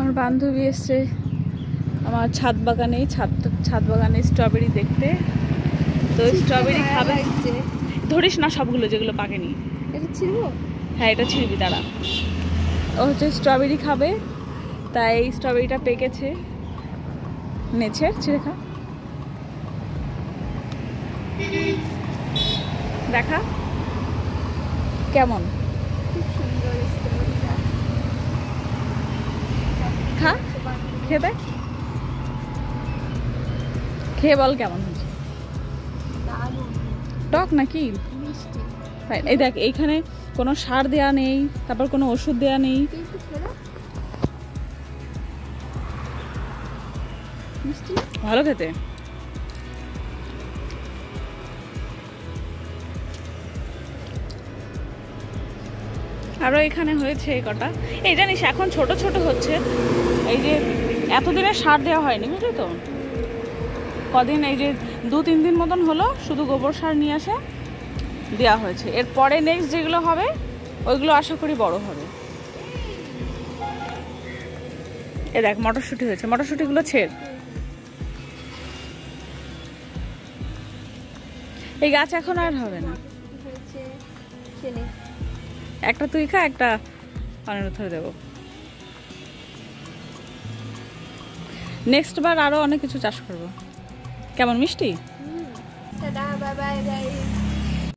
আমার বান্ধবী এসছে আমার ছাদ বাগানে স্ট্রবেরি দেখতে। তো স্ট্রবেরি খাবে, ধরিস না সবগুলো যেগুলো পাকেনি। এটা ছিড়বো? হ্যাঁ এটা ছিড়বি, দাঁড়া। ও হচ্ছে স্ট্রবেরি খাবে, তাই স্ট্রবেরিটা পেকেছে, নেছে ছিঁড়ে খা। দেখা কেমন, খা খেয়ে দেখ, খেয়ে বল কেমন হয়েছে। টক নাকি? এই দেখ এইখানে কোনো সার দেয়া নেই, তারপর কোনো ওষুধ দেয়া নেই। ভালো খেতে। আরো এখানে হয়েছে কটা। এই জানিস এখন ছোট ছোট হচ্ছে, এই যে এতদিনে সার দেওয়া হয়নি বুঝলি তো, কদিন এই যে 2-3 দিন মতন হলো শুধু গোবর সার নিয়ে আসে দেওয়া হয়েছে। এরপরে নেক্সট যেগুলো হবে ওইগুলো আশা করি বড় হবে। এ দেখ মটরশুঁটি হয়েছে, মটরশুঁটিগুলো ছেড়। এই গাছ এখন আর হবে না, একটা তুই খা, একটা পানির ধরে দেবো। নেক্সট বার আরো অনেক কিছু চাষ করবো। কেমন মিষ্টি? Tata, bye bye guys.